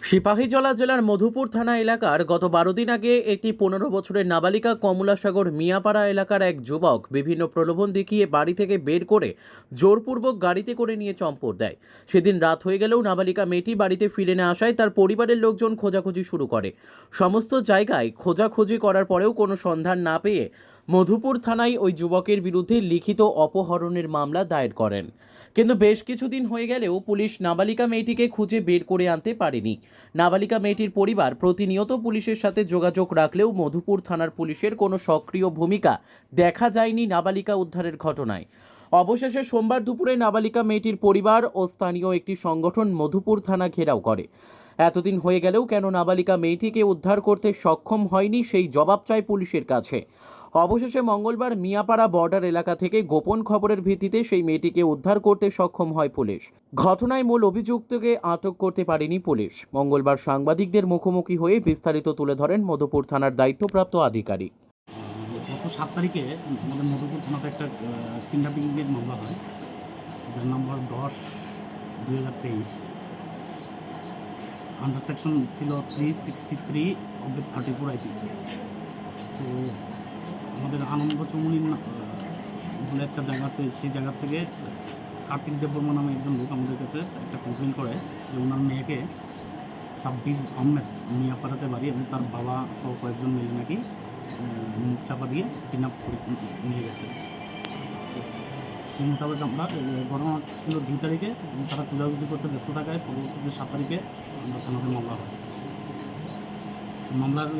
সিপাহীজলা জেলার মধুপুর থানা এলাকার গত 12 দিন আগে একটি 15 বছরের নাবালিকা কমলাসাগর মিয়াপাড়া এলাকার এক যুবক বিভিন্ন প্রলোভন দেখিয়ে বাড়ি থেকে বের করে জোরপূর্বক গাড়িতে করে নিয়ে চম্পট দেয়। সেদিন রাত হয়ে গেলেও নাবালিকা মেয়েটি বাড়িতে ফিরে না আসায় তার পরিবারের লোকজন খোঁজাখুঁজি শুরু করে। সমস্ত জায়গায় খোঁজাখুঁজি করার পরেও কোনো সন্ধান না পেয়ে মধুপুর থানায় ওই যুবকের বিরুদ্ধে লিখিত অপহরণের মামলা দায়ের করেন। কিন্তু বেশ কিছুদিন হয়ে গেলেও পুলিশ নাবালিকা মেয়েটিকে খুঁজে বের করে আনতে পারেনি। নাবালিকা মেয়েটির পরিবার প্রতিনিয়ত পুলিশের সাথে যোগাযোগ রাখলেও মধুপুর থানার পুলিশের কোনো সক্রিয় ভূমিকা দেখা যায়নি নাবালিকা উদ্ধারের ঘটনায়। অবশেষে সোমবার দুপুরে নাবালিকা মেয়েটির পরিবার ও স্থানীয় একটি সংগঠন মধুপুর থানা ঘেরাও করে। এতদিন হয়ে গেলেও কেন নাবালিকা মেয়েটিকে উদ্ধার করতে সক্ষম হয়নি সেই জবাব চায় পুলিশের কাছে। অবশেষে মঙ্গলবার মিয়াপাড়া বর্ডার এলাকা থেকে গোপন খবরের ভিত্তিতে সেই মেয়েটিকে উদ্ধার করতে সক্ষম হয় পুলিশ। ঘটনায় মূল অভিযুক্তকে আটক করতে পারেনি পুলিশ। মঙ্গলবার সাংবাদিকদের মুখোমুখি হয়ে বিস্তারিত তুলে ধরেন মধুপুর থানার দায়িত্বপ্রাপ্ত আধিকারিক। গত 7 তারিখে আমাদের মধুপুর থানাতে একটা কিডন্যাপিংয়ের মামলা হয়, যার নম্বর 10/2023। আন্ডার সেকশন ছিল 363/34 IPC। তো আমাদের আনন্দ চৌমুনি বলে একটা জায়গা আছে, সেই জায়গা থেকে কার্তিক দেববর্মা নামে একজন লোক আমাদের কাছে একটা কমপ্লেন করে যে ওনার মেয়েকে সাব্বির আহমেদ মিয়াপাড়াতে বাড়ি এবং তার বাবা সহ কয়েকজন মিলে নাকি মুখ চাপা দিয়ে কিডন্যাপ করে নিয়ে গেছে। সেই মোতাবেক আমরা ঘটনা ছিল 2 তারিখে, তারা খোঁজাখুঁজি করতে ব্যস্ত থাকায় পরবর্তীতে 7 তারিখে আমরা থানাতে মামলা হয়। মামলার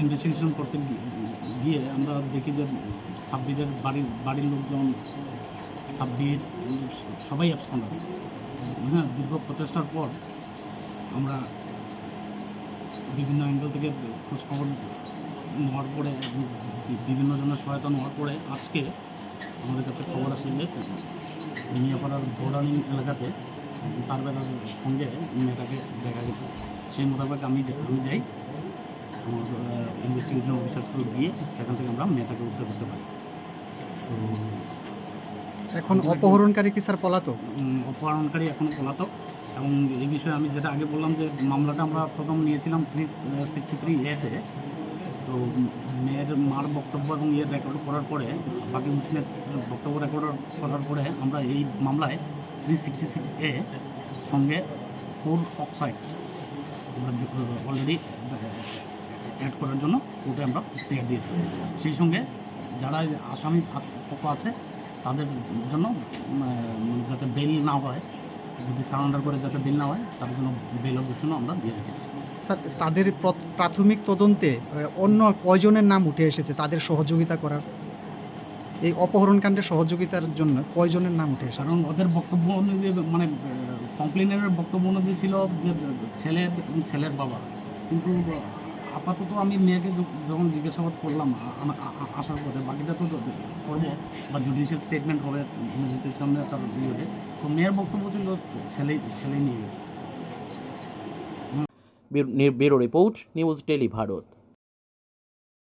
ইনভেস্টিগেশন করতে গিয়ে আমরা দেখি যে সাব্বিরের বাড়ির লোকজন, সাব্বির সবাই অ্যাবসেন্ট। হ্যাঁ, দীর্ঘ প্রচেষ্টার পর আমরা বিভিন্ন অ্যাঙ্গেল থেকে খোঁজখবর নেওয়ার পরে, বিভিন্ন জনের সহায়তা নেওয়ার পরে আজকে আমাদের কাছে খবর আসে যে মিয়াপাড়ার বোর্ডারিং এলাকাতে তার বেলার সঙ্গে মেয়েটাকে দেখা গেছে। সেই মোতাবেক আমি যাই, আমার ইনভেস্টিগেশন অফিসার থ্রু গিয়ে সেখান থেকে আমরা মেয়েটাকে উদ্ধার করতে পারি। তো এখন অপহরণকারী কি স্যার পলাতক? অপহরণকারী এখনও পলাতক। এবং এই বিষয়ে আমি যেটা আগে বললাম যে মামলাটা আমরা প্রথম নিয়েছিলাম 363A-তে। তো মেয়ের মার বক্তব্য এবং রেকর্ড করার পরে, বাকি উইটনেস বক্তব্য রেকর্ড করার পরে আমরা এই মামলায় 366A সঙ্গে 4 অক্সাইড আমরা অলরেডি অ্যাড করার জন্য কোর্টে আমরা স্টেট দিয়েছি। সেই সঙ্গে যারা আসামি পক্ষ আছে তাদের জন্য যাতে বেল না হয়, যদি সারেন্ডার করে যাতে বেল না হয়, তার জন্য বেলের ঘোষণা আমরা দিয়ে রেখেছি। স্যার, তাদের প্রাথমিক তদন্তে অন্য কয়জনের নাম উঠে এসেছে তাদের সহযোগিতা করার? এই অপহরণকাণ্ডে সহযোগিতার জন্য কয়জনের নাম উঠে এসেছে? কারণ ওদের বক্তব্য অনুযায়ী, মানে কমপ্লেনের বক্তব্য অনুযায়ী ছিল যে ছেলের বাবা। কিন্তু আপাতত আমি মেয়েকে যখন জিজ্ঞাসাবাদ করলাম আসার পরে, বাকিটা তো করবো বা জুডিশিয়াল স্টেটমেন্ট হবে ম্যাজিস্ট্রেটের সামনে, তার বিরুদ্ধে। তো মেয়ের বক্তব্য ছিল ছেলেই নিয়ে গেছে। Bureau report, news daily Bharat.